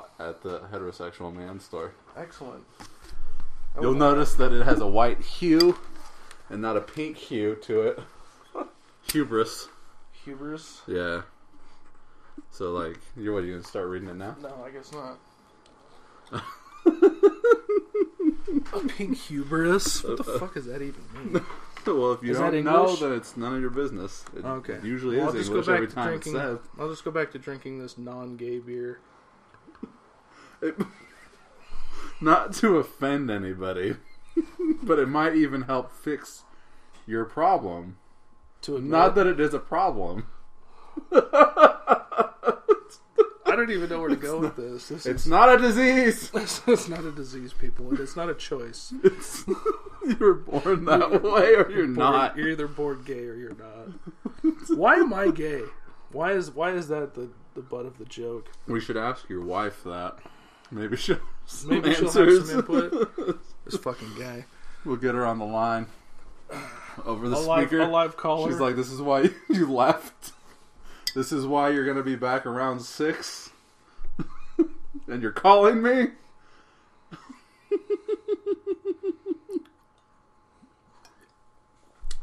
lot at the heterosexual man store. Excellent. You'll notice that it has a white hue and not a pink hue to it. Hubris. Hubris? Yeah. So, like, you going to start reading it now? No, I guess not. A pink hubris? What the fuck does that even mean? Well, if you don't know, then it's none of your business. It usually is English every time it's said. I'll just go back to drinking this non-gay beer. Not to offend anybody, but it might even help fix your problem. Not that it is a problem. I don't even know where to go with this. It's not a disease. It's not a disease, people. It's not a choice. You were born that way, or you're not. You're either born gay or you're not. Why am I gay? Why is that the butt of the joke? We should ask your wife that. Maybe she'll have some input. This fucking guy. We'll get her on the line over the speaker. A live caller. She's like, "This is why you left. This is why you're going to be back around 6. And you're calling me?"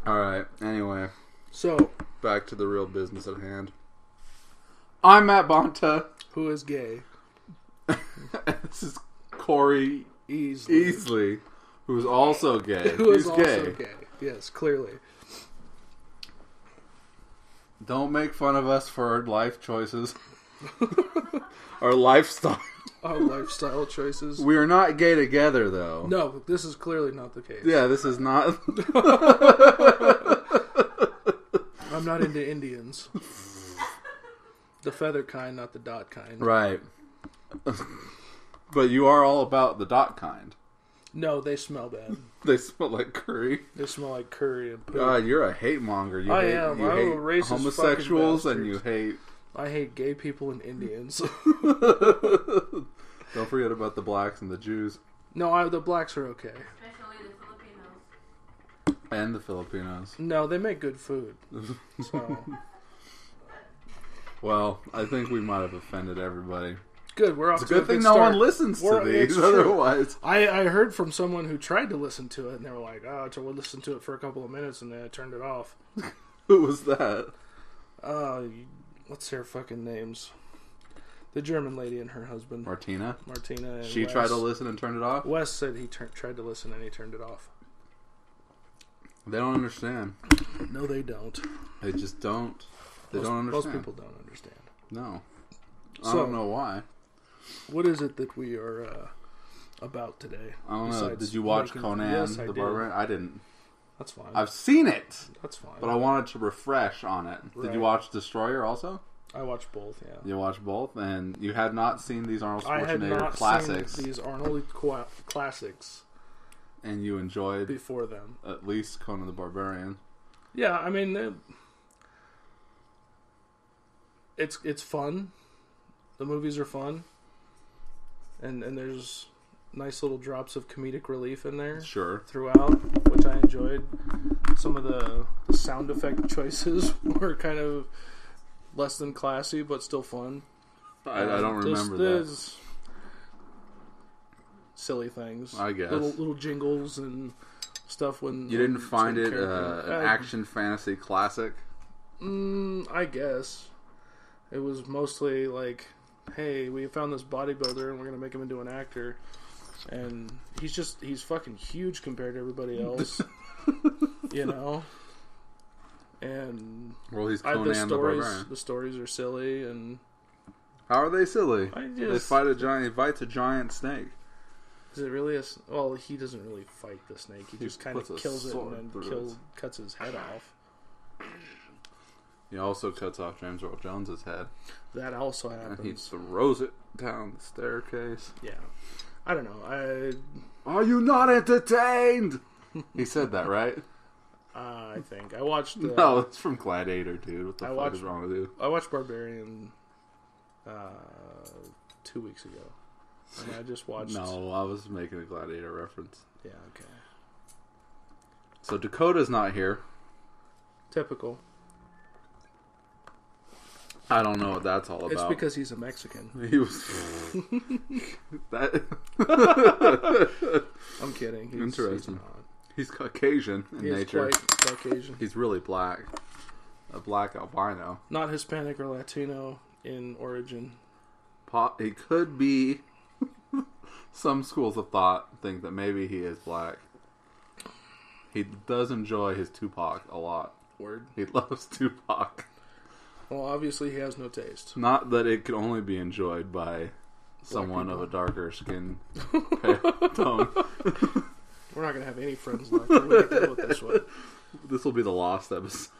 Alright, anyway. So, back to the real business at hand. I'm Matt Bonta. Who is gay? This is Corey Easley, who's also gay. Who's also gay. Yes, clearly. Don't make fun of us for our life choices. Our lifestyle. Our lifestyle choices. We are not gay together, though. No, this is clearly not the case. Yeah, this is not. I'm not into Indians. The feather kind, not the dot kind. Right. But you are all about the dot kind. No, they smell bad. They smell like curry. They smell like curry and poop. God, you're a hate monger. You I hate, am. You I'm hate a racist homosexuals fucking and you hate... I hate gay people and Indians. Don't forget about the blacks and the Jews. No, the blacks are okay. Especially the Filipinos. And the Filipinos. No, they make good food. So. Well, I think we might have offended everybody. Good, we're off it's to a good thing start. No one listens to these, otherwise. I heard from someone who tried to listen to it, and they were like, "Oh, we'll listen to it for a couple of minutes," and then I turned it off. Who was that? What's their fucking names? The German lady and her husband. Martina. And she Wes. tried to listen and turned it off? Wes said he tried to listen and he turned it off. They don't understand. No, they don't. They just don't. They don't understand. Most people don't understand. No. I don't know why. What is it that we are about today? I don't know. Did you watch Conan the Barbarian? I didn't. That's fine. I've seen it. That's fine. But I wanted to refresh on it. Right. Did you watch Destroyer also? I watched both, yeah. You watched both? And you had not seen these Arnold Schwarzenegger I had not classics. Seen these Arnold classics. And you enjoyed before them. At least Conan the Barbarian. Yeah, I mean it's fun. The movies are fun. And there's nice little drops of comedic relief in there. Sure. Throughout, which I enjoyed. Some of the sound effect choices were kind of less than classy, but still fun. I don't remember that. Silly things. I guess. Little jingles and stuff. When you didn't find it an action fantasy classic? I guess. It was mostly like, hey, we found this bodybuilder and we're going to make him into an actor. And he's fucking huge compared to everybody else. You know? And well, he's Conan the Barbarian. The stories are silly and... How are they silly? They fight he fights a giant snake. Is it really a... Well, he doesn't really fight the snake. He just kind of kills it and then cuts his head off. He also cuts off James Earl Jones's head. That also happens. And he throws it down the staircase. Yeah. I don't know. Are you not entertained? He said that, right? I think. I watched... no, it's from Gladiator, dude. What the fuck is wrong with you? I watched Barbarian 2 weeks ago. And I just watched... No, I was making a Gladiator reference. Yeah, okay. So Dakota's not here. Typical. I don't know what that's all about. It's because he's a Mexican. He was... that... I'm kidding. Interesting. He's Caucasian in nature. He's quite Caucasian. He's really black. A black albino. Not Hispanic or Latino in origin. He could be... Some schools of thought think that maybe he is black. He does enjoy his Tupac a lot. Word. He loves Tupac. Well, obviously he has no taste. Not that it could only be enjoyed by someone of a darker skin tone. We're not going to have any friends left. We're going to go with this one. This will be the lost episode.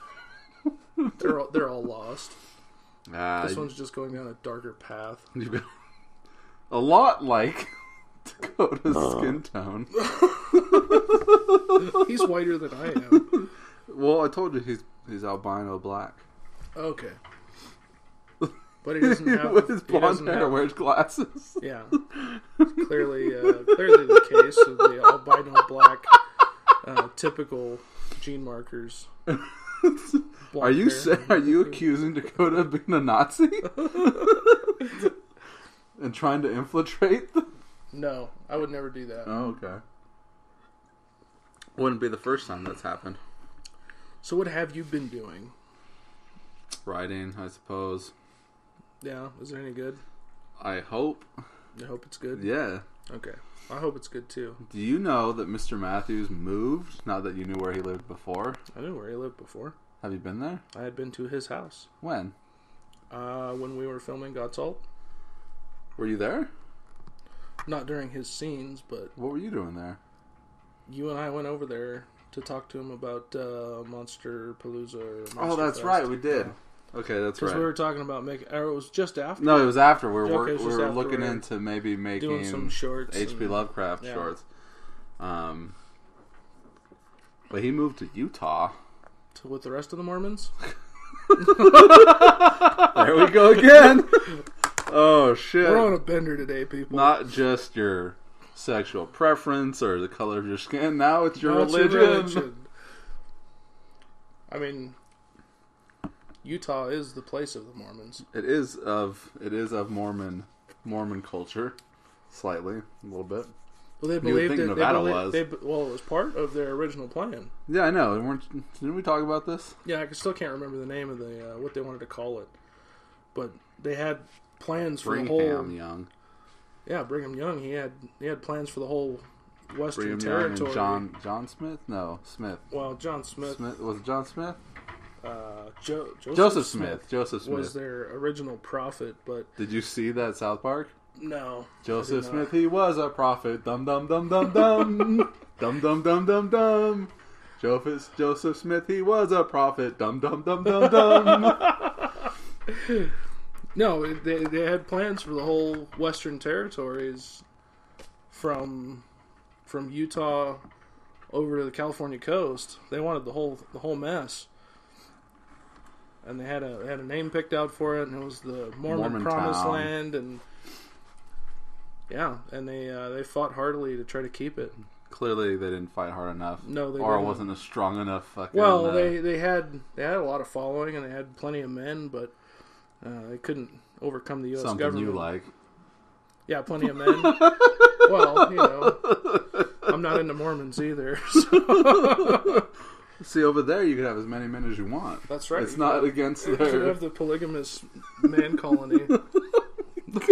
They're all lost. This one's just going down a darker path. You've got a lot like Dakota's skin tone. He's whiter than I am. Well, I told you he's albino black. Okay. But he doesn't have... With his blonde hair, wears glasses. Yeah. Clearly the case of the albino black typical gene markers. Are you accusing Dakota of being a Nazi? And trying to infiltrate? No, I would never do that. Oh, okay. Wouldn't be the first time that's happened. So what have you been doing? Writing, I suppose. Yeah, is it any good? I hope. I hope it's good? Yeah. Okay. I hope it's good too. Do you know that Mr. Matthews moved, now that you knew where he lived before? I knew where he lived before. Have you been there? I had been to his house. When? When we were filming Got Salt. Were you there? Not during his scenes, but... What were you doing there? You and I went over there to talk to him about Monster Palooza or Monster Oh, that's Fest. right, we did. Yeah. Okay, that's right. Because we were talking about making... Or it was just after. No, it was after. We Okay, were it was just after looking we were into maybe making doing some shorts. H.P. Lovecraft shorts. But he moved to Utah. With the rest of the Mormons? There we go again. Oh, shit. We're on a bender today, people. Not just your sexual preference or the color of your skin. Now it's your religion. I mean, Utah is the place of the Mormons. It is of Mormon culture, slightly, a little bit. Well, they believed it. Nevada was. Well, it was part of their original plan. Yeah, I know. Didn't we talk about this? Yeah, I still can't remember the name of the what they wanted to call it, but they had plans for the whole. Brigham Young. Yeah, Brigham Young. He had plans for the whole Western Brigham Territory. Young and John Smith? No, Smith. Well, John Smith. Was it John Smith? Joseph Smith. Joseph Smith was their original prophet, but did you see that South Park? no. Joseph Smith, he was a prophet. Dum dum dum dum dum. Dum dum dum dum dum. Joseph Smith, he was a prophet. Dum dum dum dum dum. No, they had plans for the whole Western territories from Utah over to the California coast. They wanted the whole mess. And they had a name picked out for it, and it was the Mormon Promised Town. Land, and yeah, and they fought heartily to try to keep it. Clearly, they didn't fight hard enough. No, they or didn't. It wasn't a strong enough fucking... Well, they had a lot of following, and they had plenty of men, but they couldn't overcome the U.S. something government. you like. Yeah, plenty of men. Well, you know, I'm not into Mormons either. So. See, over there, you can have as many men as you want. That's right. It's not against You their... have the polygamous man colony.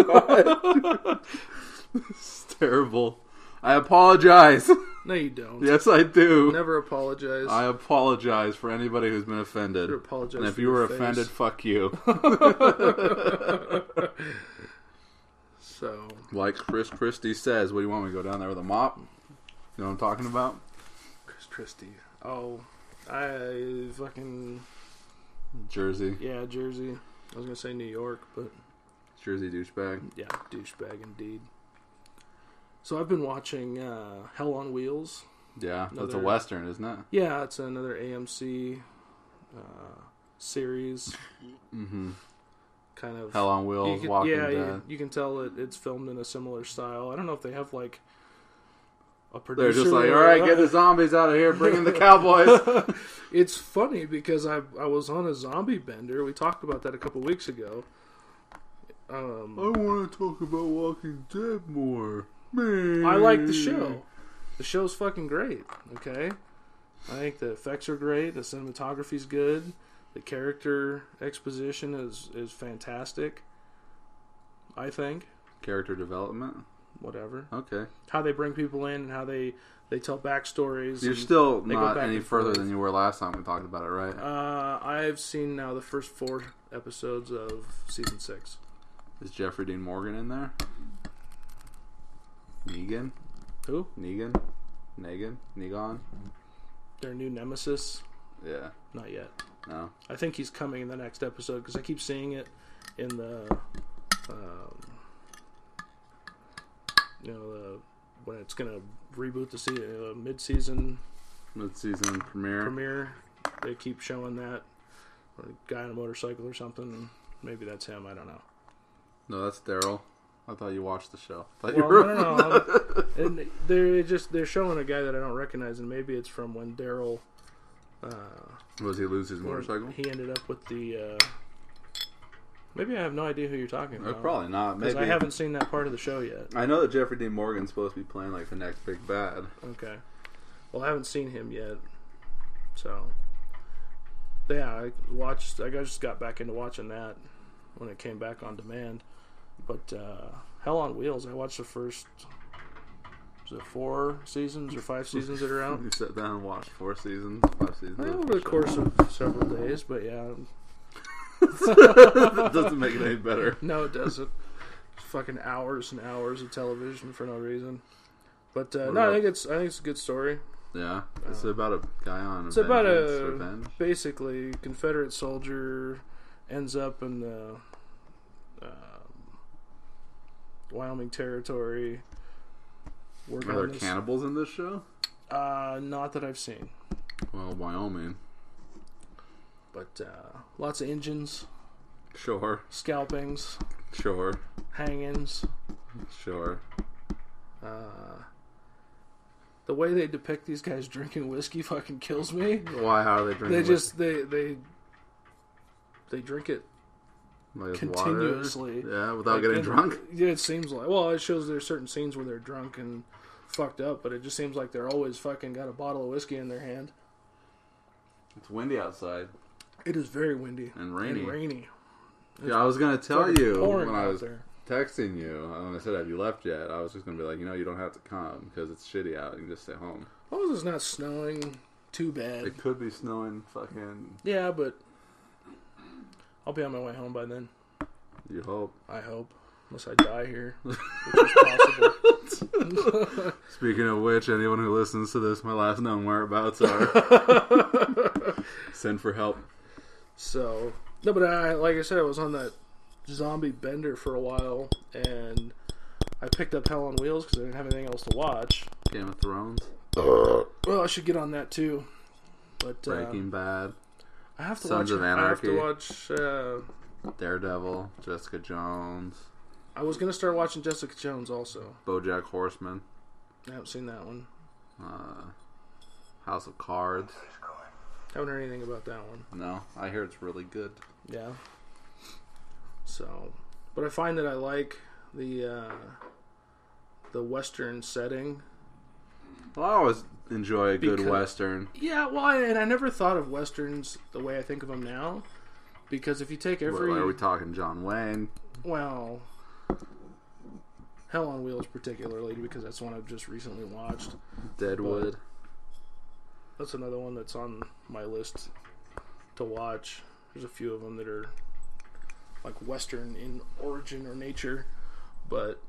God. It's terrible. I apologize. No, you don't. Yes, I do. Never apologize. I apologize for anybody who's been offended. You apologize and if for you your were face. offended, fuck you. So, Like Chris Christie says, what do you want me to go down there with a mop? You know what I'm talking about? Chris Christie. Oh, I fucking... Jersey. Yeah, Jersey. I was going to say New York, but... Jersey douchebag. Yeah, douchebag indeed. So I've been watching Hell on Wheels. Yeah, that's a Another- Western, isn't it? Yeah, it's another AMC series. Mm-hmm. Kind of... Hell on Wheels, Walking Dead. You can tell it's filmed in a similar style. I don't know if they have, like, a producer. They're just like, all right, get the zombies out of here, bring in the cowboys. It's funny because I was on a zombie bender. We talked about that a couple weeks ago. I want to talk about Walking Dead more. Man. I like the show. The show's fucking great, okay? I think the effects are great. The cinematography's good. The character exposition is fantastic. I think. Character development? Whatever. Okay. How they bring people in and how they tell backstories. You're still they not go back any and further forth. than you were last time we talked about it, right? I've seen now the first 4 episodes of season 6. Is Jeffrey Dean Morgan in there? Negan? Who? Negan? Negan? Their new nemesis? Yeah. Not yet. No. I think he's coming in the next episode because I keep seeing it in the, when it's gonna reboot the mid-season Mid-season premiere. They keep showing that, or a guy on a motorcycle or something. Maybe that's him. I don't know. No, that's Daryl. I thought you watched the show. No. And they're showing a guy that I don't recognize, and maybe it's from when Daryl. Was he lose his motorcycle? He ended up with the. Maybe I have no idea who you're talking about. Probably not. Because Maybe I haven't seen that part of the show yet. I know that Jeffrey Dean Morgan's supposed to be playing like the next big bad. Okay. Well, I haven't seen him yet, so yeah, I just got back into watching that when it came back on demand. But Hell on Wheels, I watched the first. Was it 4 seasons or 5 seasons that are out? You sat down and watched 4 seasons, 5 seasons. Over the course of several days, but yeah. That doesn't make it any better. No, it doesn't. It's fucking hours and hours of television for no reason. But no, I think it's a good story. Yeah, it's about a guy on. It's about revenge. Basically Confederate soldier ends up in the Wyoming Territory. Are there cannibals in this show? Not that I've seen. Well, Wyoming. But lots of Injuns. Sure. Scalpings. Sure. Hangings. Sure. The way they depict these guys drinking whiskey fucking kills me. Why? How are they drinking? They drink it like continuously. Water? Yeah, without getting drunk? Yeah, it seems like. Well, it shows there's certain scenes where they're drunk and fucked up, but it just seems like they're always fucking got a bottle of whiskey in their hand. It's windy outside. It is very windy. And rainy. It's Yeah, I was going to tell you pouring when I out was there. texting you, when I said, have you left yet? I was just going to be like, you don't have to come because it's shitty out. You can just stay home. As long as it's not snowing too bad. It could be snowing fucking... Yeah, but I'll be on my way home by then. You hope. I hope. Unless I die here, which is possible. Speaking of which, anyone who listens to this, my last known whereabouts are. Send for help. So, no, but like I said, I was on that zombie bender for a while, and I picked up Hell on Wheels because I didn't have anything else to watch. Game of Thrones. Well, I should get on that too. But Breaking Bad. I have to Sons watch. of Anarchy. I have to watch. Daredevil. Jessica Jones. I was gonna start watching Jessica Jones also. BoJack Horseman. I haven't seen that one. House of Cards. Haven't heard anything about that one. No, I hear it's really good. Yeah. So, but I find that I like the Western setting. Well, I always enjoy a good Because- Western. Yeah, well, and I never thought of Westerns the way I think of them now. Because if you take every... Are we talking John Wayne? Well, Hell on Wheels particularly, because that's one I've just recently watched. Deadwood. That's another one that's on my list to watch. There's a few of them that are like Western in origin or nature, but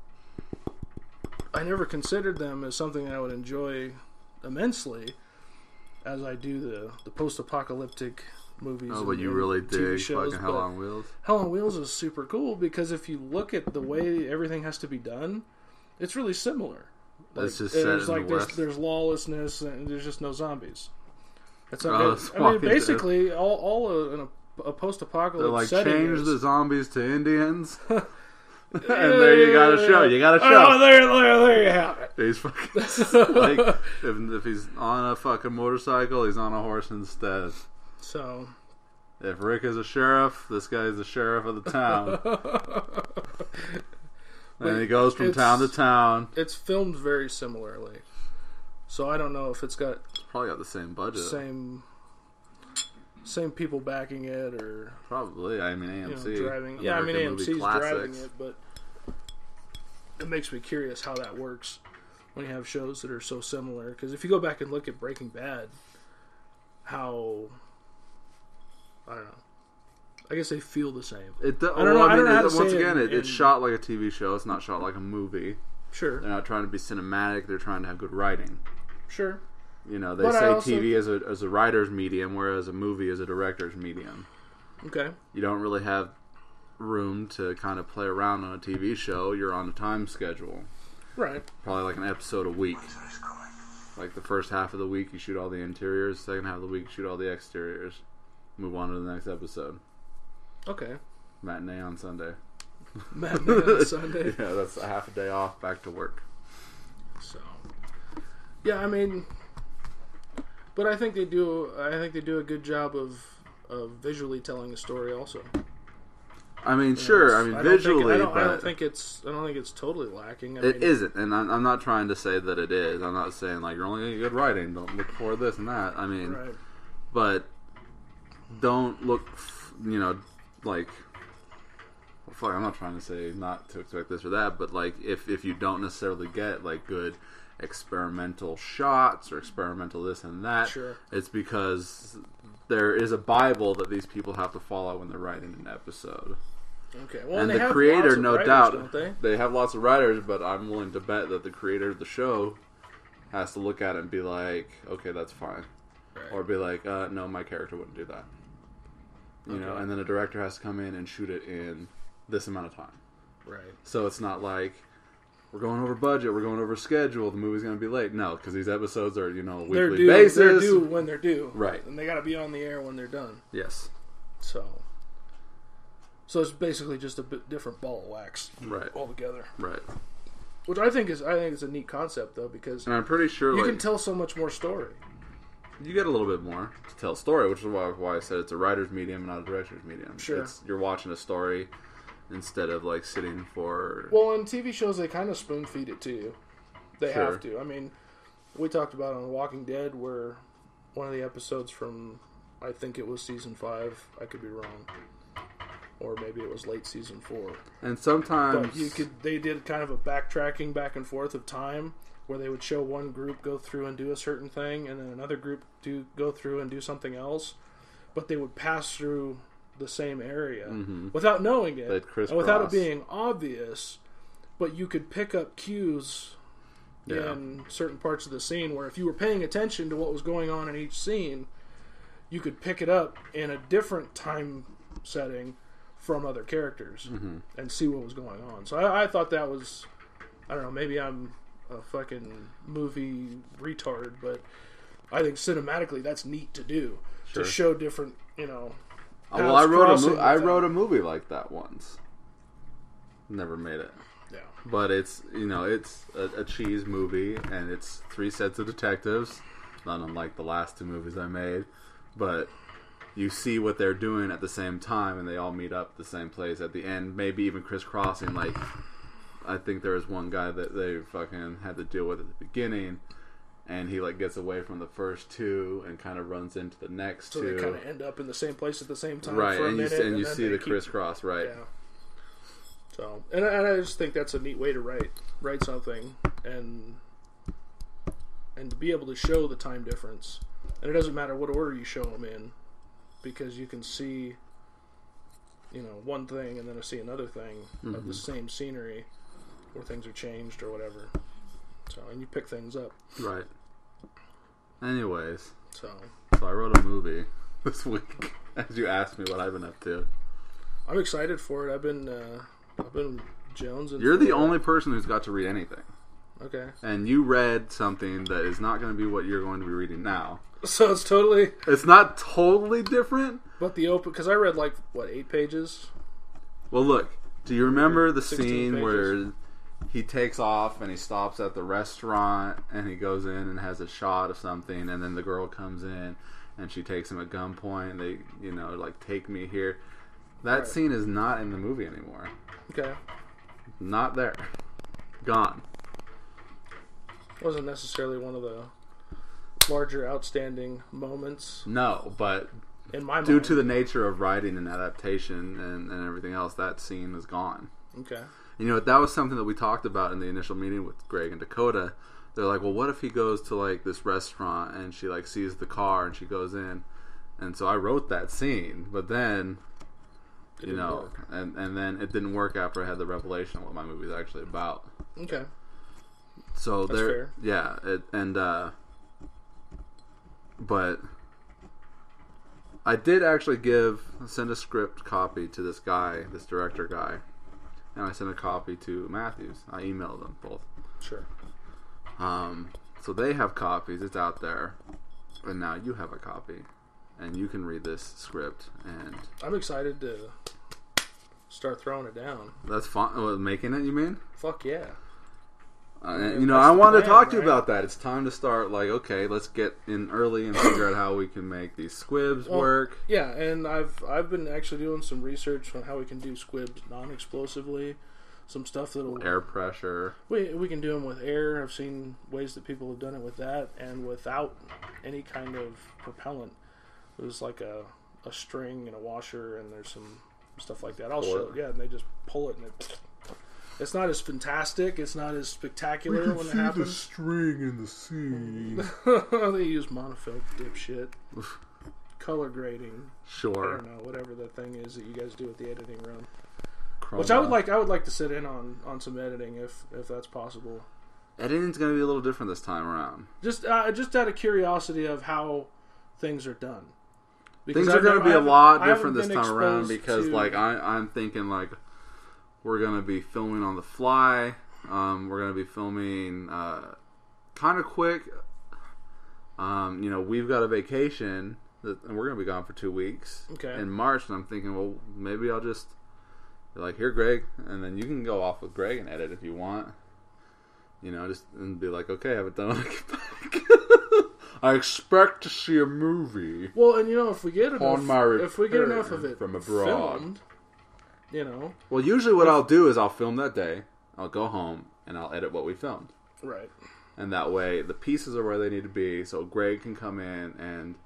I never considered them as something I would enjoy immensely as I do the post-apocalyptic movies. Oh, but you and really TV dig shows, fucking Hell but on Wheels? Hell on Wheels is super cool because if you look at the way everything has to be done, it's really similar. It's just set in the West. There's lawlessness and there's just no zombies. That's Oh, not, it's I mean, Walking basically all a post-apocalypse They're like, setting change is, the zombies to Indians. And there you got a show. You got a show. Oh, there you have it. He's fucking like if he's on a fucking motorcycle, he's on a horse instead. So if Rick is a sheriff, this guy's the sheriff of the town. And he goes from town to town. It's filmed very similarly, so I don't know if it's probably got the same budget, same people backing it, or probably. I mean, AMC driving. Yeah, I mean AMC's driving it, but it makes me curious how that works when you have shows that are so similar. Because if you go back and look at Breaking Bad, how I don't know. I guess they feel the same. I don't know. I mean, once again, it's shot like a TV show. It's not shot like a movie. Sure. They're not trying to be cinematic. They're trying to have good writing. Sure. You know, they say TV as a writer's medium, whereas a movie is a director's medium. Okay. You don't really have room to kind of play around on a TV show. You're on a time schedule. Right. Probably like an episode a week. Like the first half of the week, you shoot all the interiors. Second half of the week, you shoot all the exteriors. Move on to the next episode. Okay. Matinee on Sunday. Matinee on Sunday. Yeah, that's a half a day off, back to work. So, yeah, I mean, but I think they do. I think they do a good job of visually telling the story. Also, I mean, sure. I mean, visually, I don't think it's totally lacking. It isn't, and I'm not trying to say that it is. I'm not saying like you're only getting good writing. Don't look for this and that. I mean, right. But don't look, like. Fuck, I'm not trying to say not to expect this or that, but like if you don't necessarily get like good experimental shots or experimental this and that, sure. It's because there is a Bible that these people have to follow when they're writing an episode. Okay, well, and they the have creator, lots of no writers, doubt, don't they have lots of writers, but I'm willing to bet that the creator of the show has to look at it and be like, okay, that's fine, right. Or be like, no, my character wouldn't do that. You know, and then a director has to come in and shoot it in this amount of time. Right. So it's not like we're going over budget, we're going over schedule, the movie's going to be late. No, because these episodes are, weekly basis. They're due when they're due. Right. And they got to be on the air when they're done. Yes. So it's basically just a bit different ball of wax. Right. Altogether. Right. Which I think is a neat concept though, because and I'm pretty sure you can tell so much more story. You get a little bit more to tell a story, which is why I said it's a writer's medium and not a director's medium. Sure. You're watching a story instead of like sitting for. Well, in TV shows, they kind of spoon feed it to you. They Sure. have to. I mean, we talked about on Walking Dead, where one of the episodes from, I think it was season 5. I could be wrong, or maybe it was late season 4. And sometimes, but they did kind of a backtracking back and forth of time, where they would show one group go through and do a certain thing, and then another group go through and do something else, but they would pass through the same area without knowing it, and without it being obvious, but you could pick up cues in certain parts of the scene where if you were paying attention to what was going on in each scene, you could pick it up in a different time setting from other characters and see what was going on. So I thought that was, I don't know, maybe I'm a fucking movie retard, but I think cinematically that's neat to do. Sure. To show different, well, I wrote a movie like that once. Never made it. Yeah. But it's it's a cheese movie, and it's 3 sets of detectives, not unlike the last 2 movies I made. But you see what they're doing at the same time, and they all meet up at the same place at the end, maybe even crisscrossing. Like, I think there was one guy that they fucking had to deal with at the beginning, and he like gets away from the first 2 and kind of runs into the next 2. So they kind of end up in the same place at the same time, right? For a and minute, you see the crisscross, right? Yeah. So, and I just think that's a neat way to write something, and to be able to show the time difference, and it doesn't matter what order you show them in, because you can see, one thing and then see another thing of the same scenery, where things are changed or whatever. So, and you pick things up. Right. Anyways. So I wrote a movie this week, as you asked me what I've been up to. I'm excited for it. I've been jonesing. You're the only person who's got to read anything. Okay. And you read something that is not going to be what you're going to be reading now. So it's totally... It's not totally different. But because I read 8 pages? Well, look. Do you remember the 16 scene pages. where he takes off and he stops at the restaurant and he goes in and has a shot of something, and then the girl comes in and she takes him at gunpoint. They, like, take me here. That scene is not in the movie anymore. Okay. Not there. Gone. Wasn't necessarily one of the larger outstanding moments. No, but in my due mind. to the nature of writing and adaptation and everything else, that scene is gone. Okay. That was something that we talked about in the initial meeting with Greg and Dakota. They're like, well, what if he goes to, like, this restaurant and she, like, sees the car and she goes in? And so I wrote that scene, but then, and then it didn't work after I had the revelation of what my movie is actually about. Okay. So that's fair. Yeah, but I did actually send a script copy to this director guy, and I sent a copy to Matthews. I emailed them both. Sure. So they have copies. It's out there, and now you have a copy, and you can read this script. And I'm excited to start throwing it down. That's fun. Making it, you mean? Fuck yeah. I wanted to talk to you about that. It's time to start, like, okay, let's get in early and figure out how we can make these squibs work. Yeah, and I've been actually doing some research on how we can do squibs non-explosively. Some stuff that'll... Air pressure. We can do them with air. I've seen ways that people have done it with that and without any kind of propellant. There's like a string and a washer, and there's some stuff like that. I'll show. Yeah, and they just pull it, and it's not as fantastic. It's not as spectacular when it happens. The string in the scene. They use monofilm, dipshit. Color grading. Sure. I don't know, whatever the thing is that you guys do at the editing room. Chroma. Which I would like to sit in on some editing if that's possible. Editing's going to be a little different this time around. Just out of curiosity of how things are done. Because things are going to be a lot different this time around because, like, I'm thinking, like, we're going to be filming on the fly. We're going to be filming kind of quick. We've got a vacation, and we're going to be gone for 2 weeks in March. And I'm thinking, well, maybe I'll just be like, here, Greg, and then you can go off with Greg and edit if you want. Just and be like, okay, I haven't done it when I get back. I expect to see a movie. Well, and if we get enough, of it from abroad, filmed, Well, usually what I'll do is I'll film that day. I'll go home and I'll edit what we filmed. Right. And that way, the pieces are where they need to be, so Greg can come in and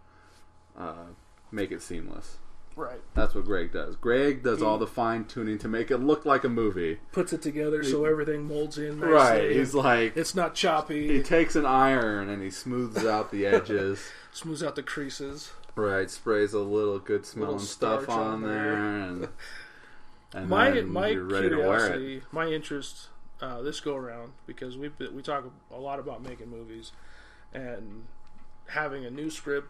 make it seamless. Right. That's what Greg does. Greg does all the fine tuning to make it look like a movie. Puts it together so everything molds in nicely. Right. He's like, it's not choppy. He takes an iron and he smooths out the edges. Smooths out the creases. Right. Sprays a little good smelling stuff on there. And my you're ready to wear it. My interest this go around, because we talk a lot about making movies and having a new script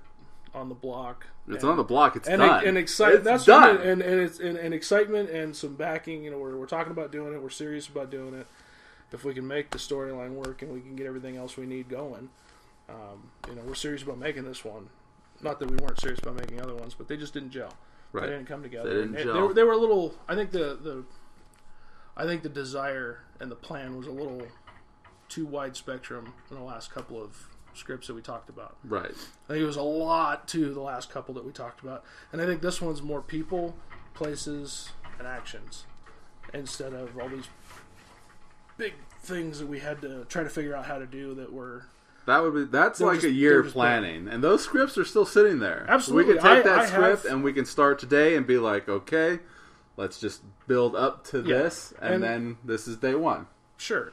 on the block. It's on the block. It's done. That's done. And it's excitement and some backing. We're talking about doing it. We're serious about doing it. If we can make the storyline work and we can get everything else we need going, we're serious about making this one. Not that we weren't serious about making other ones, but they just didn't gel. Right. They didn't come together. They didn't gel. They were a little. I think the desire and the plan was a little too wide spectrum in the last couple of scripts that we talked about. Right. I think it was a lot to the last couple that we talked about, and I think this one's more people, places, and actions instead of all these big things that we had to try to figure out how to do that were. That's like a year planning, and those scripts are still sitting there. Absolutely, we can take that script and we can start today and be like, okay, let's just build up to this, and then this is day one. Sure,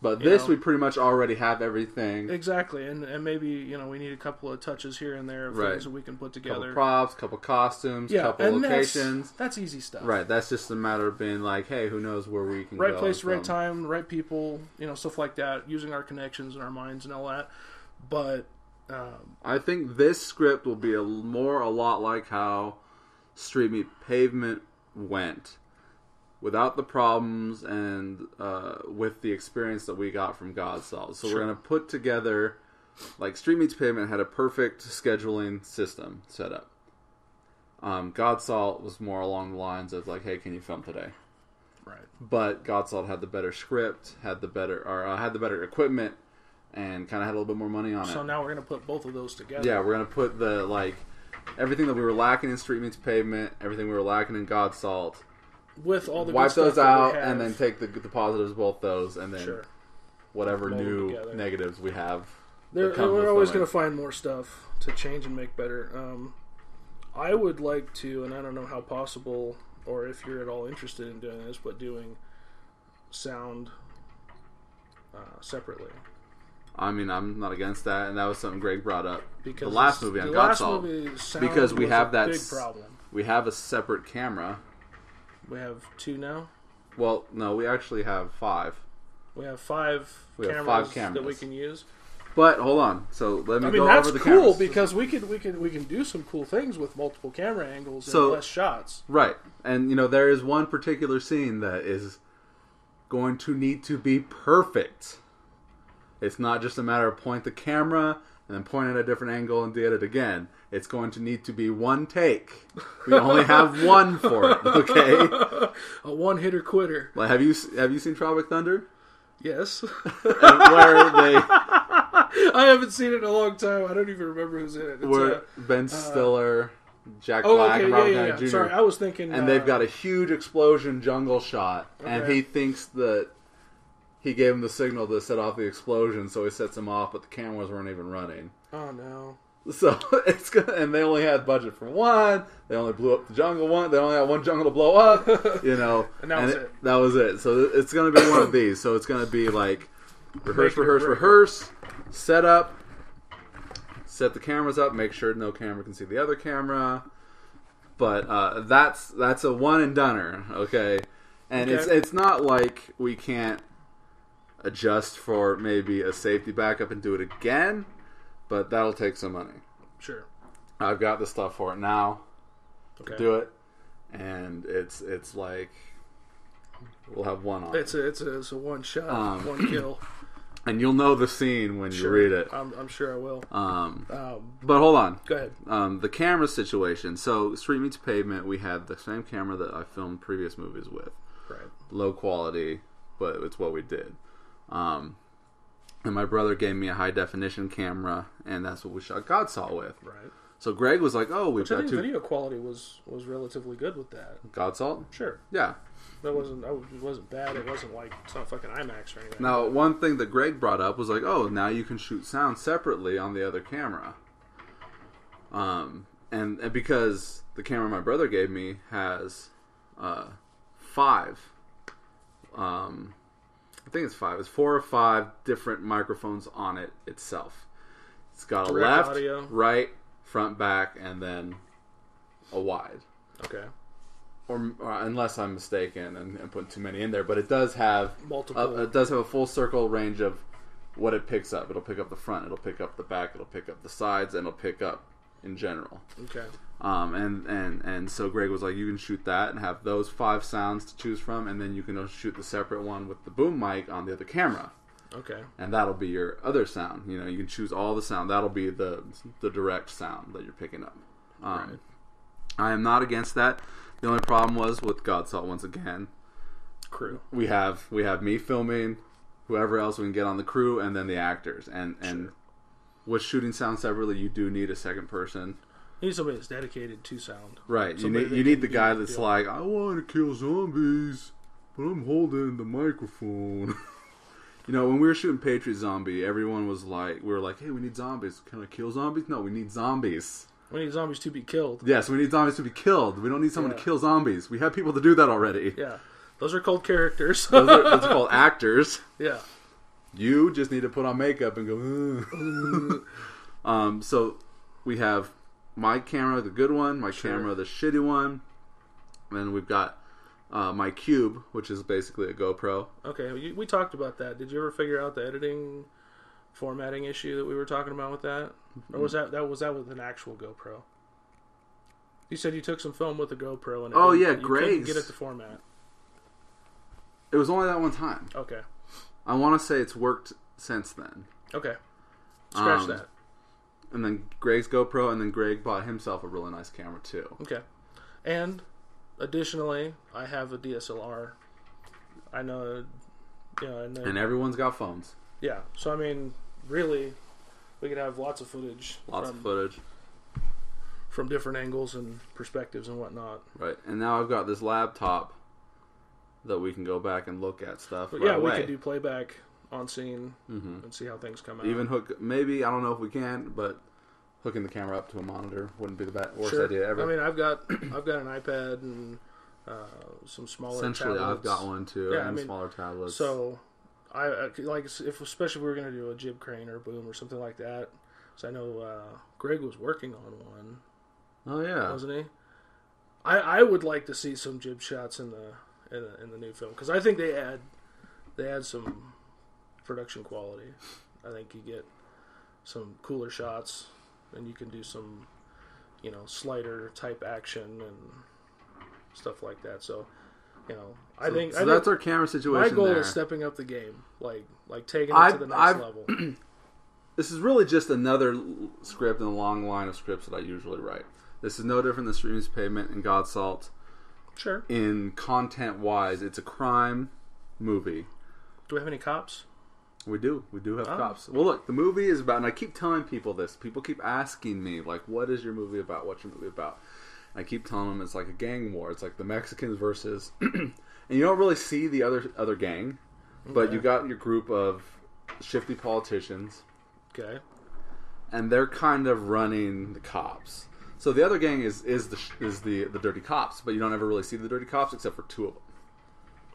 but this we pretty much already have everything. Exactly, and maybe we need a couple of touches here and there of things that we can put together. Couple props, couple costumes, couple locations. That's easy stuff. Right, that's just a matter of being like, hey, who knows where we can go. Right place, right time, right people, stuff like that, using our connections and our minds and all that. But I think this script will be a lot like how Street Meet Pavement went. Without the problems and with the experience that we got from Godsalt. So we're going to put together, like Street Meets Pavement had a perfect scheduling system set up. Godsalt was more along the lines of like, hey, can you film today? Right. But Godsalt had the better script, had the better equipment, and kind of had a little bit more money on it. So now we're gonna put both of those together. Yeah, we're gonna put everything that we were lacking in Street Meets Pavement, everything we were lacking in Godsalt, with all the wipe good stuff those that out, we have. and then take the positives of both those, and then Sure. whatever Mold them new together. negatives we have. We're always going to find more stuff to change and make better. I would like to, and I don't know how possible, or if you're at all interested in doing this, but doing sound separately. I mean, I'm not against that, and that was something Greg brought up. Because the last movie on Godsalt, because we have that big problem. We have a separate camera. We have 2 now. Well, no, we actually have 5. We have 5 We have cameras 5 cameras that we can use. But hold on, so let me go that's over the cool cameras. because we can do some cool things with multiple camera angles and less shots. Right, and there is one particular scene that is going to need to be perfect. It's not just a matter of point the camera and then point at a different angle and do it again. It's going to need to be one take. We only have one for it. Okay, a one-hitter quitter. Like, have you seen Tropic Thunder? Yes. Where they I haven't seen it in a long time. I don't even remember who's in it. It's, where Ben Stiller, Jack Black, and Robert Downey Jr. Sorry, I was thinking. And they've got a huge explosion jungle shot, and he thinks that he gave him the signal to set off the explosion, so he sets him off, but the cameras weren't even running. Oh no! So it's good, and they only had budget for one. They only blew up the jungle one. They only had one jungle to blow up. And that was it. That was it. So it's going to be one of these. So it's going to be like rehearse, set up, set the cameras up, make sure no camera can see the other camera. But that's a one and doneer, okay? And it's not like we can't adjust for maybe a safety backup and do it again, but that'll take some money. Sure. I've got the stuff for it now. Okay. Do it, and it's like we'll have one on. It's a one shot, one kill. And you'll know the scene when you read it. I'm sure I will. But hold on. Go ahead. The camera situation. So, Street Meets Pavement, we had the same camera that I filmed previous movies with. Right. Low quality, but it's what we did. And my brother gave me a high definition camera, and that's what we shot Godsalt with. Right. So Greg was like, "Oh, we've got two." Video quality was relatively good with that. Godsalt? Sure. Yeah. It wasn't bad. It wasn't like it's not fucking IMAX or anything. Now, one thing that Greg brought up was like, "Oh, now you can shoot sound separately on the other camera." And because the camera my brother gave me has 5. I think it's 5. It's 4 or 5 different microphones on it itself. It's got a Direct left, audio. right, front, back, and then a wide. Okay. Or unless I'm mistaken and putting too many in there, but it does have multiple. It does have a full circle range of what it picks up. It'll pick up the front. It'll pick up the back. It'll pick up the sides, and it'll pick up in general. Okay. And so Greg was like, you can shoot that and have those 5 sounds to choose from, and then you can shoot the separate one with the boom mic on the other camera. Okay. And that'll be your other sound. You can choose all the sound. That'll be the direct sound that you're picking up. Right. I am not against that. The only problem was with Godsalt once again. Crew. We have me filming, whoever else we can get on the crew, and then the actors. And Sure. with shooting sound separately, you do need a second person. You need somebody that's dedicated to sound. Right. You Somebody need the can guy do the that's deal. like, I want to kill zombies, but I'm holding the microphone. When we were shooting Patriot Zombie, everyone was like, we were like, hey, we need zombies. Can I kill zombies? No, we need zombies. We need zombies to be killed. Yes, we need zombies to be killed. We don't need someone Yeah. to kill zombies. We have people to do that already. Yeah. Those are called characters. Those are called actors. Yeah. You just need to put on makeup and go. So we have my camera, the good one, my camera, the shitty one, and then we've got my Cube, which is basically a GoPro. Okay, we talked about that. Did you ever figure out the editing formatting issue that we were talking about with that? Or was that with an actual GoPro? You said you took some film with a GoPro and you couldn't Greg's. get it to format. It was only that one time. Okay. I want to say it's worked since then. Okay. Scratch that. And then Greg's GoPro, and then Greg bought himself a really nice camera too. Okay. And additionally, I have a DSLR I know, And everyone's got phones. yeah. So I mean, really, we could have lots of footage. Lots of footage. From different angles and perspectives and whatnot. Right. And now I've got this laptop that we can go back and look at stuff But right yeah, away. we could do playback on scene and see how things come out. Even hook, maybe, I don't know if we can, but hooking the camera up to a monitor wouldn't be the worst Sure. idea ever. I mean, I've got an iPad and some smaller Essentially, tablets. I've got one too, Yeah, and smaller tablets. So, I like especially if we were going to do a Jib Crane or Boom or something like that. So I know Greg was working on one. Oh yeah, Wasn't he? I would like to see some jib shots in the new film because I think they add some production quality. I think you get some cooler shots, and you can do some slider type action and stuff like that. So I think that's our camera situation. My goal there. is stepping up the game, like taking it to the next level. This is really just another script in a long line of scripts that I usually write. This is no different than Streams Pavement and God Salt. Sure. In content-wise, it's a crime movie. Do we have any cops? We do. We do have cops. Well, look, the movie is about, and I keep telling people this. People keep asking me, like, what is your movie about? What's your movie about? And I keep telling them it's like a gang war. It's like the Mexicans versus... and you don't really see the other gang, but you got your group of shifty politicians. Okay. And they're kind of running the cops. So the other gang is the dirty cops, but you don't ever really see the dirty cops except for two of them.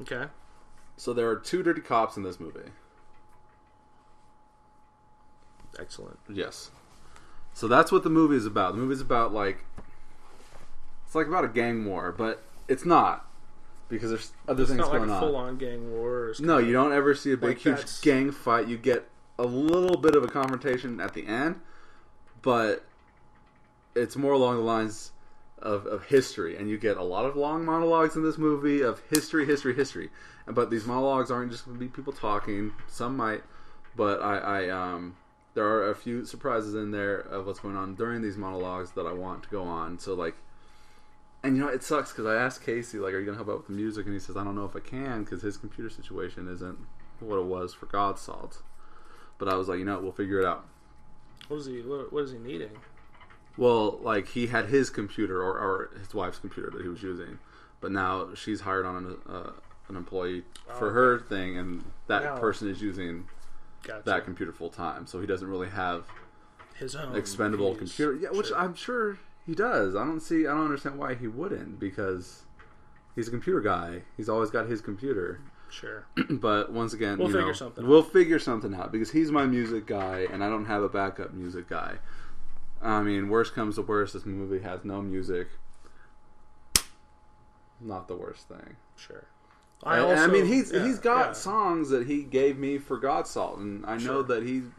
Okay. So there are two dirty cops in this movie. Excellent. Yes. So that's what the movie is about. The movie is about it's like about a gang war, but it's not because there's other things going on. It's not like a full-on gang war. No, you don't ever see a big, huge that's... gang fight. You get a little bit of a confrontation at the end, but it's more along the lines of history, and you get a lot of long monologues in this movie of history. But these monologues aren't just going to be people talking. Some might, but there are a few surprises in there of what's going on during these monologues that I want to go on. So and it sucks because I asked Casey, are you going to help out with the music? And he says, I don't know if I can because his computer situation isn't what it was for God Salt. But I was like, we'll figure it out. What is he needing? Well, he had his computer or his wife's computer that he was using, but now she's hired on an employee for her thing, and that person is using that computer full time, so he doesn't really have his own expendable computer. Yeah, which I'm sure he does. I don't understand why he wouldn't, because he's a computer guy. He's always got his computer. Sure. But once again, we'll figure something out because he's my music guy, and I don't have a backup music guy. I mean, worst comes to worst, this movie has no music. Not the worst thing. Sure. He's got songs that he gave me for God Salt, and I know that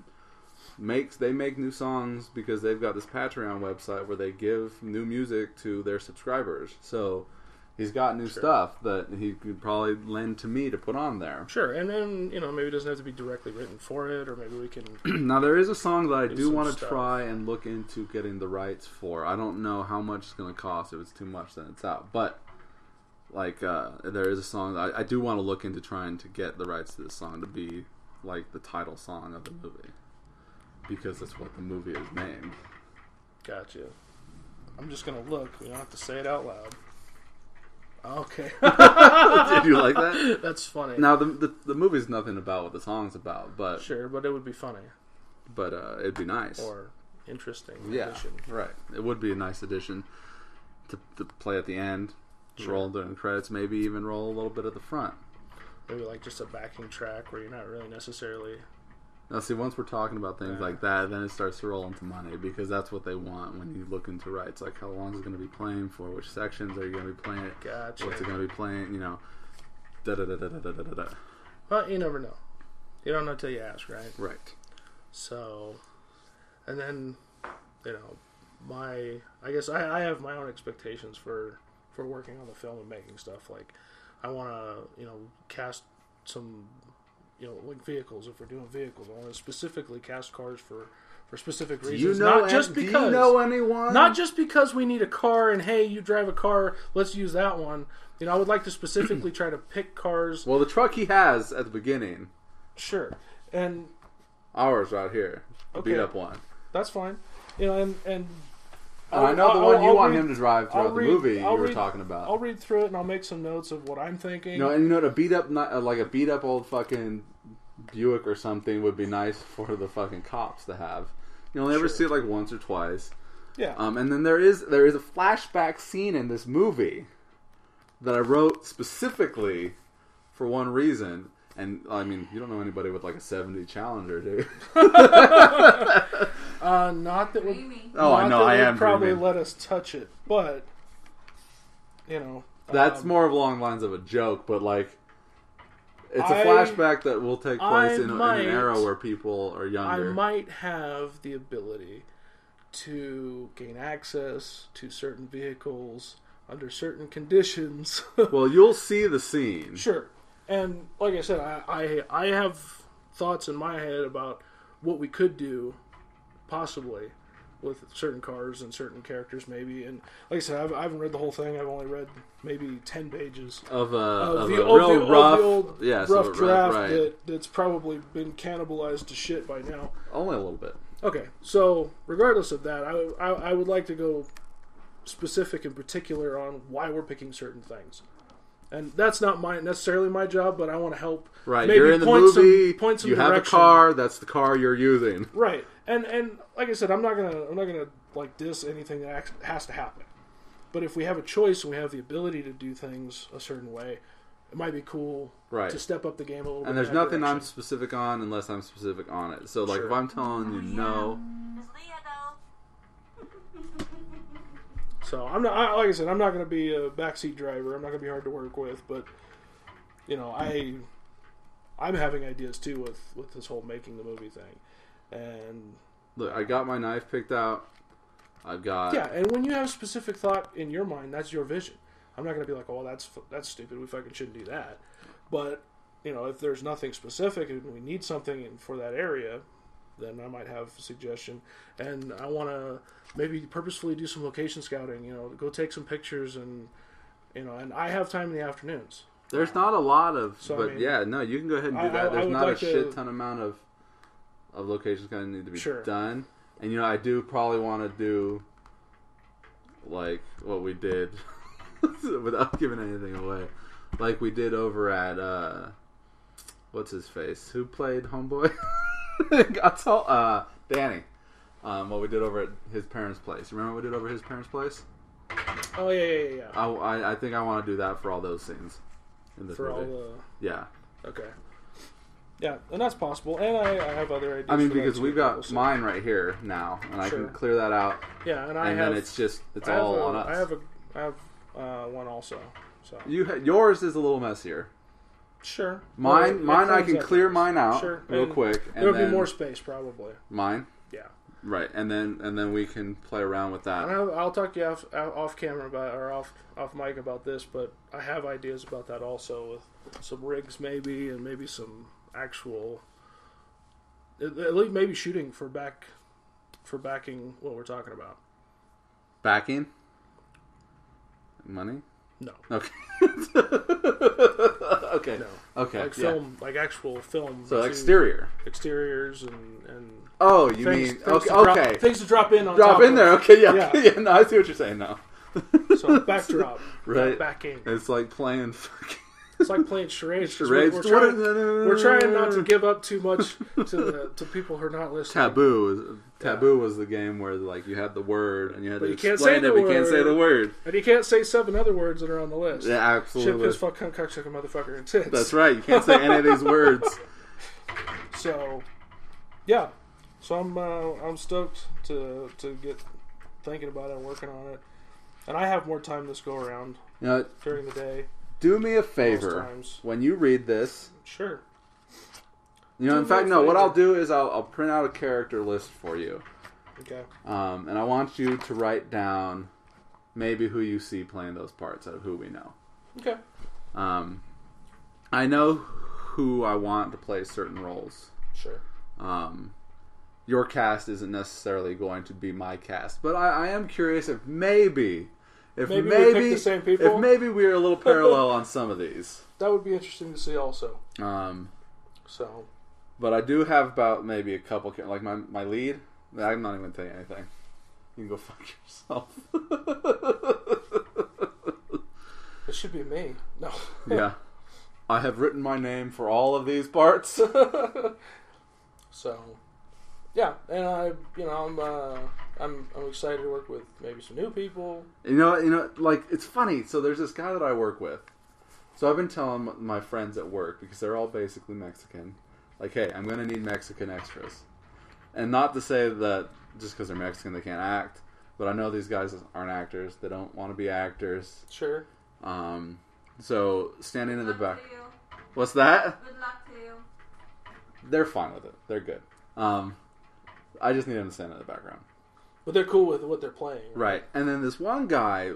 they make new songs because they've got this Patreon website where they give new music to their subscribers. So he's got new stuff that he could probably lend to me to put on there. Sure, and then, maybe it doesn't have to be directly written for it, or maybe we can... Now, there is a song that I do want to try and look into getting the rights for. I don't know how much it's going to cost. If it's too much, then it's out. But, there is a song that I do want to look into trying to get the rights to this song to be, the title song of the movie. Because that's what the movie is named. Gotcha. I'm just going to look. We don't have to say it out loud. Okay. Did you like that? That's funny. Now the movie's nothing about what the song's about, but sure, but it would be funny. But it'd be nice or interesting. Yeah, addition. Right. It would be a nice addition to play at the end, roll during credits, maybe even roll a little bit at the front. Maybe just a backing track where you're not really necessarily. Now, see, once we're talking about things like that, then it starts to roll into money because that's what they want when you look into rights. How long is it going to be playing for? Which sections are you going to be playing it? Gotcha. What's it going to be playing? Da-da-da-da-da-da-da-da. Well, you never know. You don't know till you ask, right? Right. So, and then, I guess I have my own expectations for working on the film and making stuff. I want to, cast some like vehicles. If we're doing vehicles, I want to specifically cast cars for specific Do reasons. you know? Not just do because. you know anyone? Not just because we need a car and hey, you drive a car, let's use that one. I would like to specifically try to pick cars. Well, the truck he has at the beginning. Sure, and ours right here, Okay. beat up one. that's fine. And I know the one you want read- him to drive throughout the movie. You were talking about. I'll read through it and I'll make some notes of what I'm thinking. And a beat up, like a beat up old fucking Buick or something would be nice for the fucking cops to have. You'll never Sure. see it like once or twice. Yeah. And then there is a flashback scene in this movie that I wrote specifically for one reason. And I mean, you don't know anybody with like a 70 Challenger, do you? Not that would. Dreamy. Oh, I not know, that I would am probably dreaming. let us touch it, but That's more along the lines of a joke, but like it's a I- flashback that will take place I in an might- era where people are I younger. might have the ability to gain access to certain vehicles under certain conditions. Well, you'll see the scene. Sure. And like I said, I have thoughts in my head about what we could do, possibly, with certain cars and certain characters, maybe. And like I said, I haven't read the whole thing. I've only read maybe 10 pages Of a the real rough, old yeah, so rough draft right. that's probably been cannibalized to shit by now. Only a little bit. Okay, so regardless of that, I would like to go specific in particular on why we're picking certain things. And that's not necessarily my job, but I want to help. Right, maybe you're in the point movie. Point some you have a direction. car. That's the car you're using. Right, and like I said, I'm not gonna like diss anything that has to happen. But if we have a choice and we have the ability to do things a certain way, it might be cool Right. to step up the game a little bit. And there's in that nothing I'm direction. specific on unless I'm specific on it. So, like, Sure. if I'm telling you no, Miss Leo, So I'm not, like I said, I'm not going to be a backseat driver. I'm not going to be hard to work with, but I'm having ideas too with this whole making the movie thing, and look, I got my knife picked out. I've got yeah, and when you have a specific thought in your mind, that's your vision. I'm not going to be like, oh, that's stupid. We fucking shouldn't do that. But if there's nothing specific and we need something for that area, then I might have a suggestion. And I want to maybe purposefully do some location scouting. Go take some pictures and and I have time in the afternoons. There's not a lot of, So, but I mean, yeah, no, you can go ahead and do I that. There's would not like a to- shit ton amount of locations going to need to be Sure. done. And I do probably want to do like what we did without giving anything away, like we did over at what's his face? Who played Homeboy? Got all, Danny. What we did over at his parents' place. Remember what we did over at his parents' place? Oh yeah. I think I want to do that for all those scenes in this For movie. all Yeah. the okay. Yeah, and that's possible. And I have other ideas. I mean, for that because too, we've but got we'll see. mine right here now, and I Sure. can clear that out, Yeah, and and then it's I have all a- on us. I have one also. So Yours is a little messier. sure. Mine Well, it I cleans can that clear up. mine out Sure. real And quick, and There'll then be more space probably. mine, Yeah. right, and then we can play around with that. I'll talk to you off camera about or off mic about this, but I have ideas about that also with some rigs maybe and maybe some actual at least maybe shooting for backing what we're talking about. Backing money. No. Okay. okay. No. Okay. Like yeah. film, like actual film. So to- exterior. exteriors and Oh, you things, mean things to okay? drop, things to drop in on Drop top in of. there. Okay. Yeah. Yeah. Yeah. No, I see what you're saying now. So backdrop, Right. backing. It's like playing fucking It's like playing charades. 'cause charades. We're trying not to give up too much to people who are not listening. Taboo was the game where like you had the word and you had But to you can't explain say it. the But you can't say the word. And you can't say 7 other words that are on the list. Yeah, Shit, absolutely. piss, fuck, cunt, cocksucker, motherfucker, and tits. That's right. You can't say any of these words. So, yeah. So I'm stoked to get thinking about it and working on it. And I have more time this go around You know, during the day. do me a favor times. when you read this. Sure. You know, Do in me fact, a no. What favor. I'll do is I'll print out a character list for you, Okay. and I want you to write down maybe who you see playing those parts out of who we know. Okay. I know who I want to play certain roles. Sure. Your cast isn't necessarily going to be my cast, but I am curious if maybe we pick the same people. If maybe we're a little parallel on some of these. That would be interesting to see also. So, but I do have about maybe a couple, like my lead. I'm not even going to tell you anything. You can go fuck yourself. It should be me. No. Yeah. I have written my name for all of these parts. So, yeah, and I'm excited to work with maybe some new people. You know, like, it's funny. So there's this guy that I work with. So I've been telling my friends at work, because they're all basically Mexican, like, hey, I'm going to need Mexican extras. And not to say that just because they're Mexican they can't act, but I know these guys aren't actors. They don't want to be actors. Sure. So standing in the back. To you. What's that? Good luck to you. They're fine with it. They're good. I just need them to stand in the background. But they're cool with what they're playing. Right. And then this one guy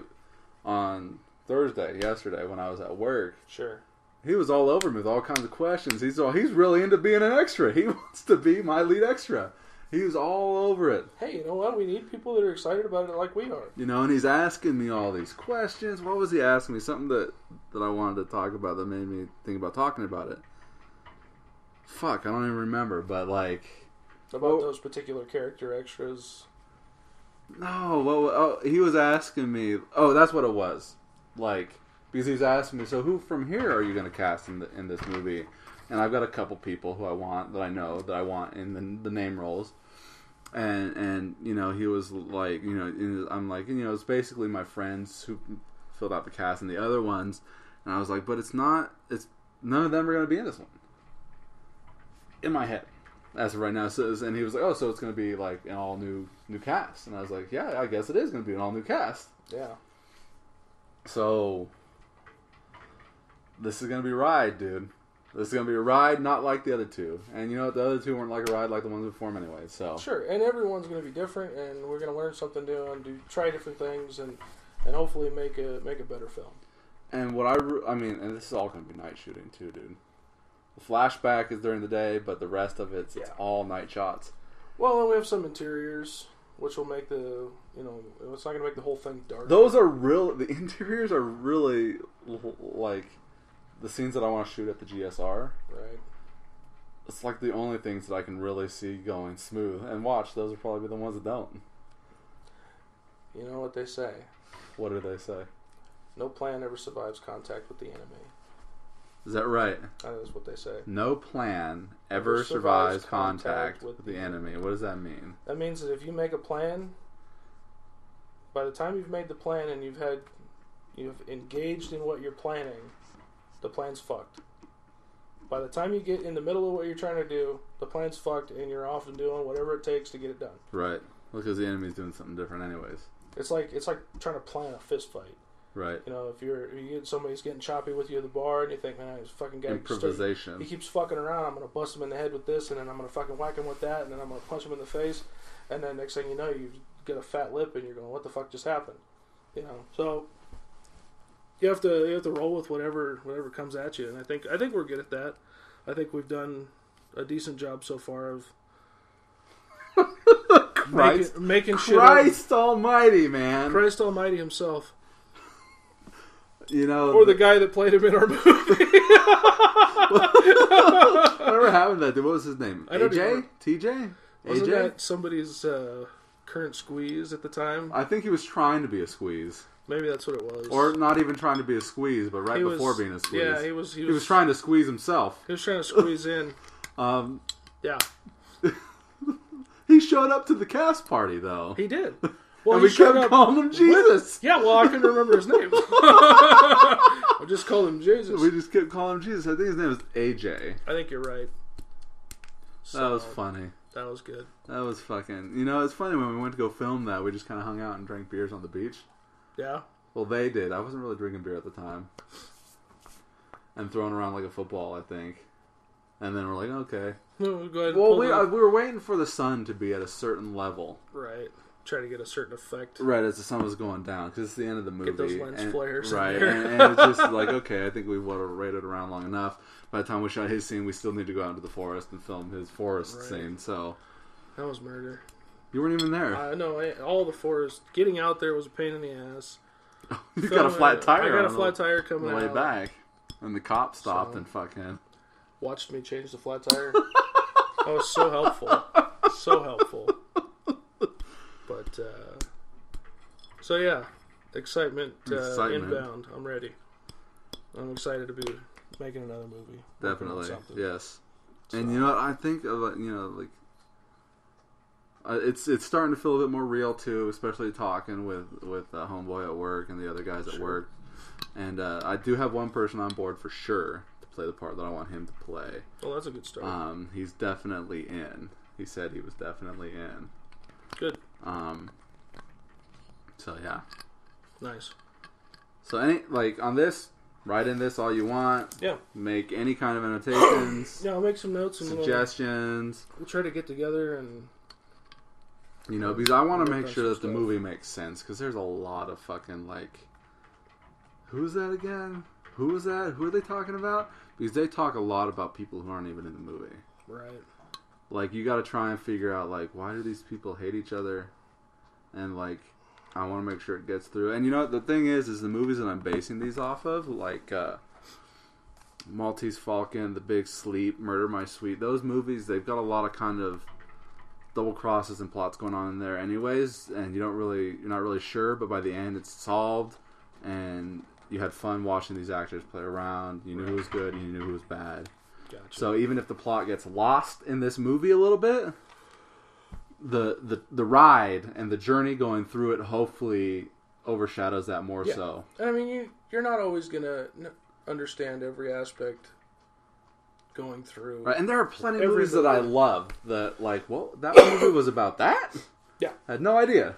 on yesterday, when I was at work, Sure. he was all over me with all kinds of questions. He's really into being an extra. He wants to be my lead extra. He was all over it. Hey, you know what? We need people that are excited about it like we are. You know, and he's asking me all these questions. What was he asking me? Something that I wanted to talk about that made me think about talking about it. Fuck, I don't even remember. But, like... About those particular character extras. No, he was asking me... Oh, that's what it was. Like, because he was asking me, so who from here are you going to cast in this movie? And I've got a couple people who I want, in the name roles. And you know, he was like, you know, I'm like, you know, it's basically my friends who filled out the cast and the other ones. And I was like, but none of them are going to be in this one. In my head, as of right now. And he was like, oh, so it's going to be like an all new cast. And I was like, yeah, I guess it is going to be an all new cast. Yeah. So, this is going to be a ride, dude. This is going to be a ride not like the other two. And you know what? The other two weren't like a ride like the ones before them anyway. So Sure, and everyone's going to be different, and we're going to learn something new and try different things and hopefully make a better film. And what and this is all going to be night shooting too, dude. The flashback is during the day, but the rest of it's all night shots. Well, and we have some interiors, which will make it's not going to make the whole thing dark. The interiors are really, like, the scenes that I want to shoot at the GSR. Right. It's like the only things that I can really see going smooth. And watch, those are probably the ones that don't. You know what they say. What do they say? No plan ever survives contact with the enemy. Is that right? That is what they say. No plan ever survives contact with the enemy. What does that mean? That means that if you make a plan, by the time you've made the plan and you've engaged in what you're planning, the plan's fucked. By the time you get in the middle of what you're trying to do, the plan's fucked and you're off and doing whatever it takes to get it done. Right. Because the enemy's doing something different anyways. It's like trying to plan a fist fight. Right. You know, if you get somebody's getting choppy with you at the bar and you think, man, this fucking guy improvisation. He keeps fucking around. I'm gonna bust him in the head with this, and then I'm gonna fucking whack him with that, and then I'm gonna punch him in the face, and then next thing you know, you get a fat lip, and you're going, what the fuck just happened? You know, so you have to roll with whatever comes at you, and I think we're good at that. I think we've done a decent job so far of making shit. Christ Almighty, man! Christ Almighty himself. You know, or the guy that played him in our movie. Whatever happened to that dude? What was his name? AJ? TJ? Wasn't AJ? that somebody's current squeeze at the time? I think he was trying to be a squeeze. Maybe that's what it was. Or not even trying to be a squeeze, but before being a squeeze. Yeah, he was trying to squeeze himself. He was trying to squeeze in. Yeah. He showed up to the cast party, though. He did. Well, and we kept calling him Jesus. Yeah, well, I couldn't remember his name. I just called him Jesus. We just kept calling him Jesus. I think his name was AJ. I think you're right. That was funny. That was good. That was fucking... You know, it's funny when we went to go film that, we just kind of hung out and drank beers on the beach. Yeah? Well, they did. I wasn't really drinking beer at the time. And throwing around like a football, I think. And then we're like, okay. Go ahead. Well, we were waiting for the sun to be at a certain level. Right. try to get a certain effect. Right, as the sun was going down, because it's the end of the movie. Get those lens flares. Right, in there. and it's just like, okay, I think we've waited around long enough. By the time we shot his scene, we still need to go out into the forest and film his forest scene. So that was murder. You weren't even there. No, all the forest. Getting out there was a pain in the ass. You got a flat tire. I got a flat tire coming on the way out. back, and the cop stopped and fucking watched me change the flat tire. That was so helpful. So helpful. But, so yeah, excitement. Inbound. I'm ready. I'm excited to be making another movie. Definitely, yes. So. And you know what, I think, like, it's starting to feel a bit more real too, especially talking with homeboy at work and the other guys at work. And I do have one person on board for sure to play the part that I want him to play. Well, that's a good start. He's definitely in. He said he was definitely in. Good. So yeah. Nice. So on this, write in this all you want. Yeah. Make any kind of annotations. Yeah, I'll make some notes and suggestions. We'll try to get together and. Because I want to make sure that the movie makes sense. Because there's a lot of fucking who's that again? Who is that? Who are they talking about? Because they talk a lot about people who aren't even in the movie. Right. You got to try and figure out why do these people hate each other, and I want to make sure it gets through. And the thing is the movies that I'm basing these off of, Maltese Falcon, The Big Sleep, Murder My Sweet. Those movies, they've got a lot of kind of double crosses and plots going on in there anyways, and you're not really sure, but by the end it's solved, and you had fun watching these actors play around. You knew who was good and you knew who was bad. Gotcha. So even if the plot gets lost in this movie a little bit, the ride and the journey going through it hopefully overshadows that more so. I mean, you're not always gonna understand every aspect going through. Right, and there are plenty of movies that I love that, that movie was about that? Yeah. I had no idea.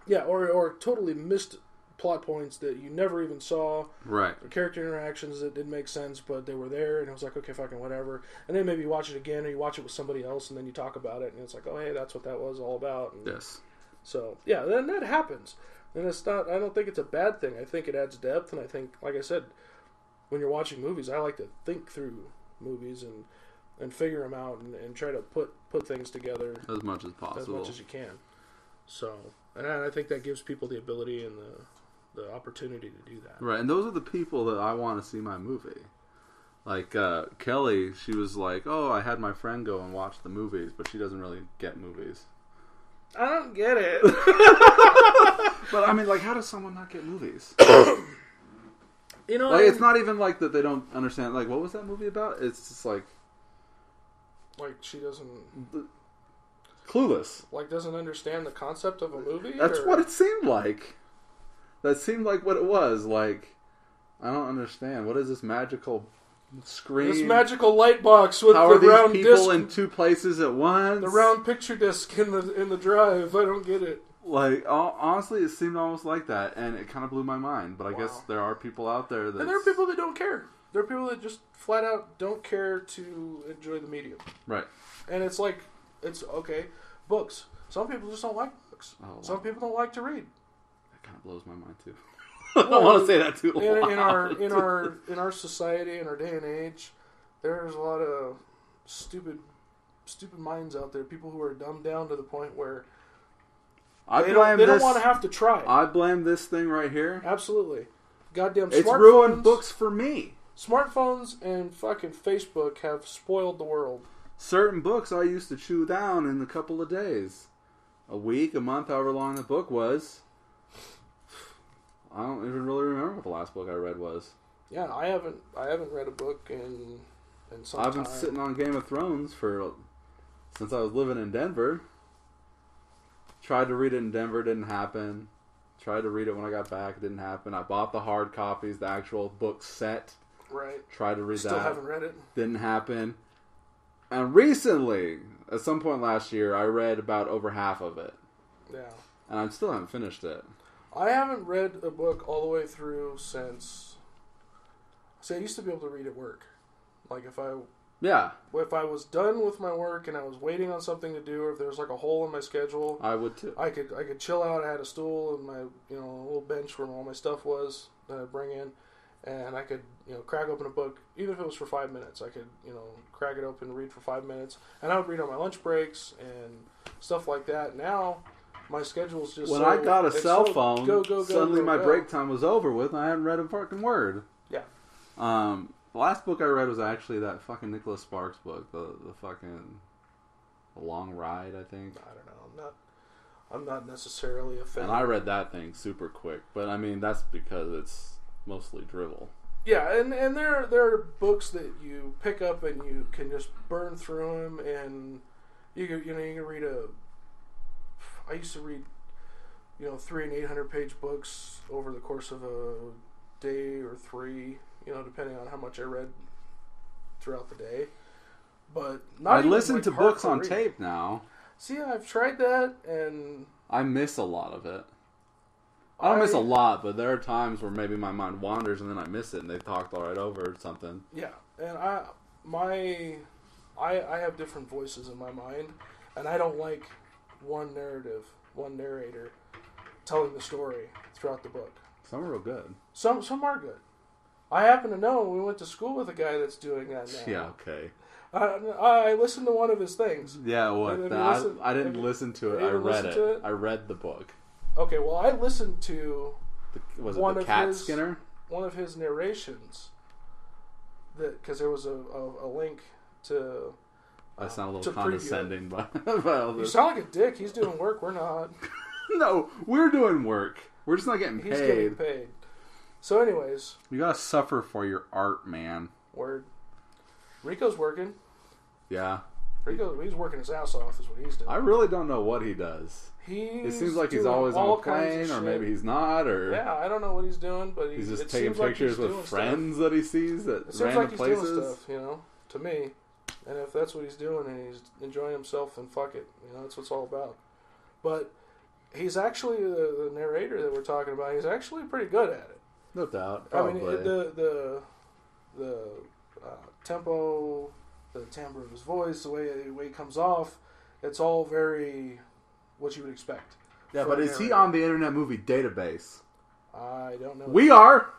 Yeah, or totally missed plot points that you never even saw. Right. Or character interactions that didn't make sense, but they were there, and it was like, okay, fucking whatever. And then maybe you watch it again, or you watch it with somebody else, and then you talk about it, and it's like, oh, hey, that's what that was all about. And yes. So, yeah, then that happens. And it's not, I don't think it's a bad thing. I think it adds depth, and I think, like I said, when you're watching movies, I like to think through movies and figure them out and try to put things together as much as possible, as much as you can. So, and I think that gives people the ability and the opportunity to do that. Right, and those are the people that I want to see my movie. Kelly, she was like, "Oh, I had my friend go and watch the movies, but she doesn't really get movies." I don't get it. But I mean, how does someone not get movies? It's not even that they don't understand. What was that movie about? It's just she doesn't Clueless. Doesn't understand the concept of a movie. That's what it seemed like. That seemed like what it was. I don't understand. What is this magical screen? This magical light box with How the round these people disc in two places at once? The round picture disc in the drive. I don't get it. Honestly, it seemed almost like that, and it kind of blew my mind. But I guess there are people out there that... And there are people that don't care. There are people that just flat out don't care to enjoy the medium. Right. And it's okay. Books. Some people just don't like books. Oh, wow. Some people don't like to read. That kind of blows my mind, too. I don't want to say that too loud. In our society, in our day and age, there's a lot of stupid minds out there. People who are dumbed down to the point where they don't want to have to try. I blame this thing right here. Absolutely. Goddamn smartphones. It's ruined books for me. Smartphones and fucking Facebook have spoiled the world. Certain books I used to chew down in a couple of days. A week, a month, however long the book was. I don't even really remember what the last book I read was. Yeah, I haven't read a book in some I've time. been sitting on Game of Thrones since I was living in Denver. Tried to read it in Denver, didn't happen. Tried to read it when I got back, it didn't happen. I bought the hard copies, the actual book set. Right. Tried to read that. Still haven't read it. Didn't happen. And recently, at some point last year, I read about over half of it. Yeah. And I still haven't finished it. I haven't read a book all the way through since... See, I used to be able to read at work. If I Yeah, If I was done with my work and I was waiting on something to do, or if there was like a hole in my schedule, I would too. I could chill out. I had a stool and my a little bench where all my stuff was that I'd bring in, and I could crack open a book, even if it was for 5 minutes. I could crack it open and read for 5 minutes, and I would read on my lunch breaks and stuff like that. Now my schedule's just When I got a cell phone, suddenly my go. break time was over with, and I hadn't read a fucking word. Yeah. The last book I read was actually that fucking Nicholas Sparks book, the fucking The Long Ride, I think. I don't know. I'm not necessarily a fan. And I read that thing super quick, but I mean that's because it's mostly drivel. Yeah, and there are books that you pick up and you can just burn through them, and you can read I used to read 300 and 800 page books over the course of a day or three, depending on how much I read throughout the day. But not I even, listen like, to books on hardcore tape now. See, I've tried that, and I miss a lot of it. I don't miss a lot, but there are times where maybe my mind wanders and then I miss it and they've talked all right over or something. yeah, and I have different voices in my mind, and I don't like one narrator telling the story throughout the book. Some are real good. Some are good. I happen to know we went to school with a guy that's doing that now. Yeah, okay. I listened to one of his things. Yeah, what? Have you listened- I didn't have you- listen to it. have you I ever read listened to it? I read the book. Okay, well, I listened to Was it one the of Cat his- Skinner? one of his narrations, because there was a link to. I sound a to little preview it. condescending by all You this. sound like a dick. He's doing work. We're not. No, we're doing work. We're just not getting paid. He's getting paid. So, anyways, You gotta suffer for your art, man. word. Rico's working. Yeah. He's working his ass off, is what he's doing. I really don't know what he does. It seems like he's doing always on all a kinds plane, of or shit. maybe he's not, or Yeah, I don't know what he's doing, but he's just it taking seems like pictures he's with doing friends that he sees at Stuff. It seems random like he's places. doing stuff, to me. And if that's what he's doing and he's enjoying himself, then fuck it. That's what it's all about. But he's actually the narrator that we're talking about. He's actually pretty good at it. No doubt. I mean, Probably. the tempo, the timbre of his voice, the way he comes off, it's all very what you would expect. Yeah, for but a is he narrator. on the Internet Movie Database? I don't know. We are.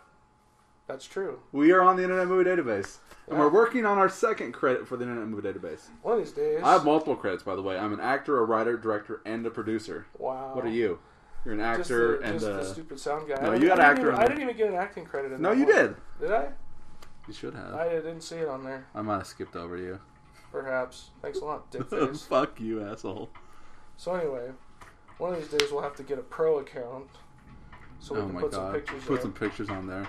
That's true. We are on the Internet Movie Database. And Yeah. we're working on our second credit for the Internet Movie Database. One of these days. I have multiple credits, by the way. I'm an actor, a writer, director, and a producer. Wow. What are you? You're an Just actor the, and just a... the stupid sound guy. No, I you got didn't actor even- on I there. didn't even get an acting credit in No, that you one. did. Did I? You should have. I didn't see it on there. I might have skipped over you. Perhaps. Thanks a lot, dickface. Fuck you, asshole. So anyway, one of these days we'll have to get a pro account so we Oh can my put some god. pictures Put there. some pictures on there.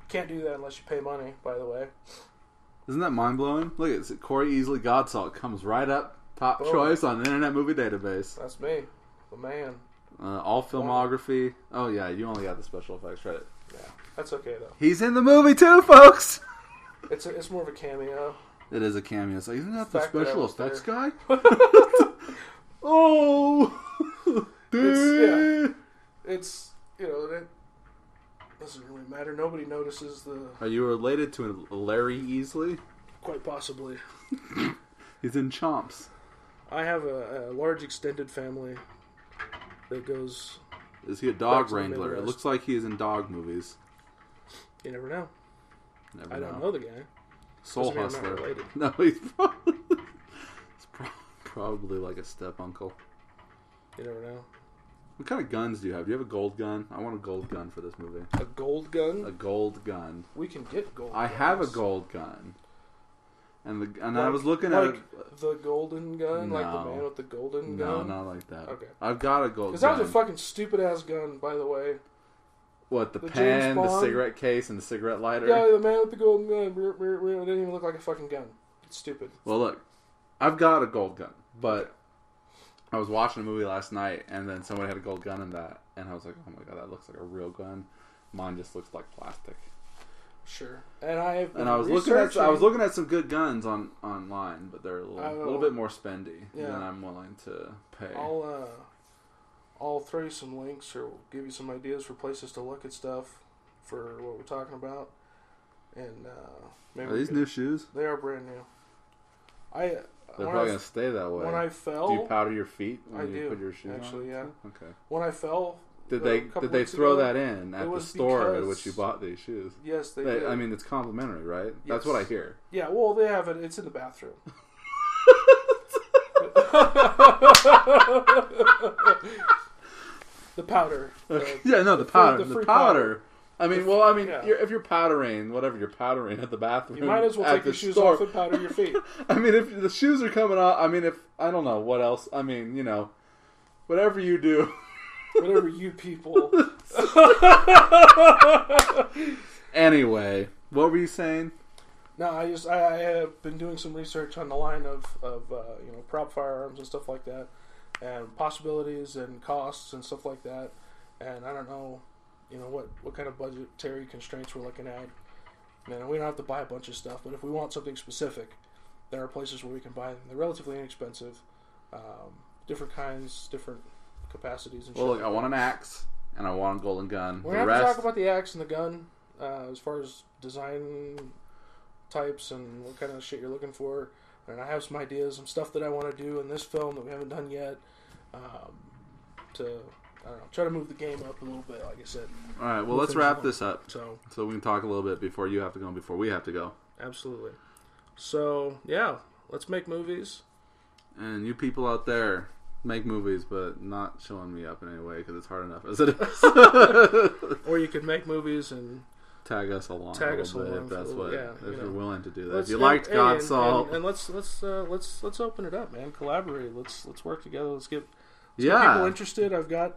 Can't do that unless you pay money, by the way. Isn't that mind blowing? Look at it. Corey Easley Godsalt comes right up. Top Boom. choice on the Internet Movie Database. That's me, the man. All filmography. Oh yeah, you only got the special effects credit. Yeah, that's okay though. He's in the movie too, folks. It's more of a cameo. It is a cameo. It's like, isn't that the Fact that I special was effects there. guy? Oh, It's that doesn't really matter. Nobody notices the Are you related to Larry Easley? quite possibly. He's in Chomps. I have a large extended family that goes. Is he a dog Back to the wrangler? It Midwest. looks like he is in dog movies. You never know. Never I don't know the guy. Soul Doesn't mean I'm not Hustler. related. No, he's probably like a step uncle. You never know. What kind of guns do you have? Do you have a gold gun? I want a gold gun for this movie. A gold gun? A gold gun. We can get gold. I have a guns. gold gun. And I Like- was looking like at the golden gun, like the No. man with the golden No, gun. not like that. Okay. I've got a gold Because gun. that was a fucking stupid ass gun, by the way. What, the the pen, James the Bond? cigarette case, and the cigarette lighter? Yeah, the man with the golden gun. It didn't even look like a fucking gun. It's stupid. Well, look, I've got a gold gun, but I was watching a movie last night, and then someone had a gold gun in that, and I was like, oh my god, that looks like a real gun. Mine just looks like plastic. Sure. And I was looking at some good guns online, but they're a little bit more spendy Yeah. than I'm willing to pay. I'll throw you some links or give you some ideas for places to look at stuff for what we're talking about. And maybe Are these new shoes? They are brand new. They're probably gonna stay that way. When I fell, do you powder your feet when I you do, put your shoes actually, on? yeah. Okay. When I fell, Did a couple they weeks throw ago, that in at it the was store at because- which you bought these shoes? Yes, they did. I mean, it's complimentary, right? That's Yes. what I hear. Yeah, well, they have it. It's in the bathroom. The powder. Yeah, no, the powder. the The free powder. I mean, yeah. if you're powdering, whatever you're powdering at the bathroom, You might as well at take the your shoes store. off and powder your feet. I mean, if the shoes are coming off, I mean, if I don't know what else. I mean, you know, whatever you do. Whatever you people. Anyway, what were you saying? No, I have been doing some research on the line of prop firearms and stuff like that, and possibilities and costs and stuff like that. And I don't know, what kind of budgetary constraints we're looking at. And we don't have to buy a bunch of stuff, but if we want something specific, there are places where we can buy them. They're relatively inexpensive, different kinds, different capacities. And Well, shit look, I want an axe and I want a golden gun. We're The going to have to rest, talk about the axe and the gun as far as design types and what kind of shit you're looking for. And I have some ideas, some stuff that I want to do in this film that we haven't done yet to, I don't know, try to move the game up a little bit, like I said. all right, well, Move let's things wrap along. this up So, so we can talk a little bit before you have to go and before we have to go. absolutely. So, yeah, let's make movies. And you people out there, make movies, but not showing me up in any way because it's hard enough as it is. Or you could make movies and Tag us along Tag a us little bit along if that's for a what little- yeah, if you're willing to do that. let's- If you liked hey, God's Salt, and let's open it up, man. Collaborate. Let's work together. Let's get yeah, people interested. I've got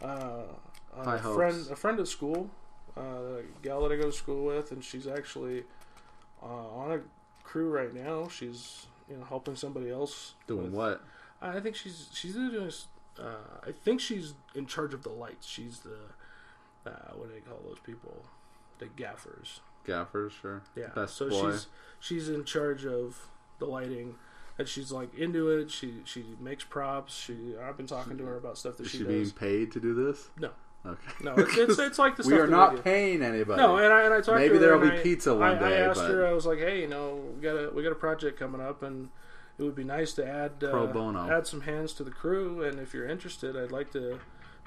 High a hopes. friend at school, a gal that I go to school with, and she's actually on a crew right now. She's helping somebody else doing with- what? I think she's either doing. I think she's in charge of the lights. She's the what do they call those people? The gaffers. Gaffers, sure. Yeah. Best So boy. she's in charge of the lighting, and she's like into it. She makes props. I've been talking to her about stuff that Is she she does. being paid to do this? No. Okay. No, it's like the stuff we are that not we do. paying anybody. No, and I talked Maybe to her. there'll and be I- pizza one day, I asked but- her. I was like, hey, we got a project coming up, and it would be nice to add Pro bono. add some hands to the crew. And if you're interested, I'd like to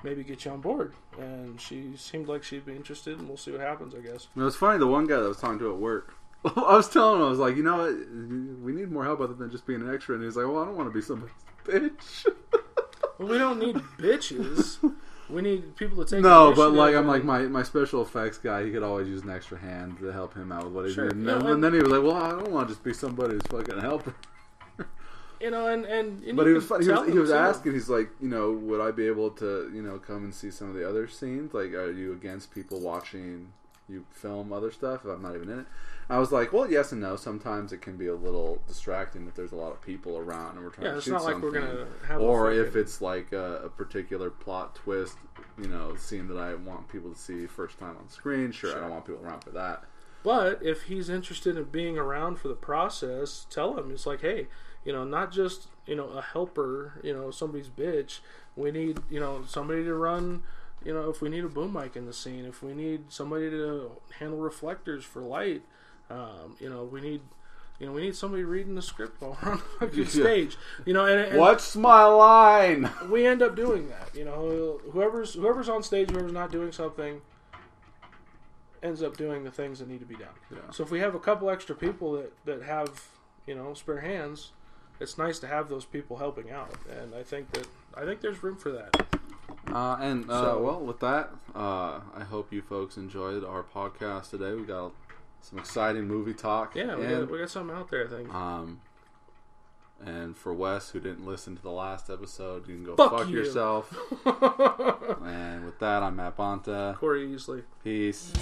maybe get you on board. And she seemed like she'd be interested, and we'll see what happens. I guess. It was funny. The one guy that I was talking to at work, I was telling him, I was like, what? We need more help other than just being an extra. And he's like, well, I don't want to be somebody's bitch. Well, we don't need bitches. We need people to take. No, but initiative like I'm like and- my special effects guy. He could always use an extra hand to help him out with what he's Sure. doing. Yeah, And then he was like, well, I don't want to just be somebody's fucking helper. and But you he was can funny. tell He was them, too. asking. He's like, would I be able to, come and see some of the other scenes? Like, are you against people watching you film other stuff if I'm not even in it? I was like, well, yes and no. Sometimes it can be a little distracting if there's a lot of people around and we're trying Yeah, to it's shoot not like something. we're gonna have. Or a if fucking- it's like a particular plot twist, scene that I want people to see first time on screen. Sure, I don't want people around for that. But if he's interested in being around for the process, tell him. It's like, hey, not just, a helper, somebody's bitch. We need, somebody to run, if we need a boom mic in the scene, if we need somebody to handle reflectors for light, we need somebody reading the script while we're on the fucking stage. And What's my line? we end up doing that. Whoever's on stage, whoever's not doing something, ends up doing the things that need to be done. Yeah. So if we have a couple extra people that have spare hands, it's nice to have those people helping out, and I think there's room for that. Well, with that, I hope you folks enjoyed our podcast today. We got some exciting movie talk. Yeah, we got something out there, I think. And for Wes, who didn't listen to the last episode, you can go Fuck fuck you. yourself. And with that, I'm Matt Bonta. Corey Easley. Peace.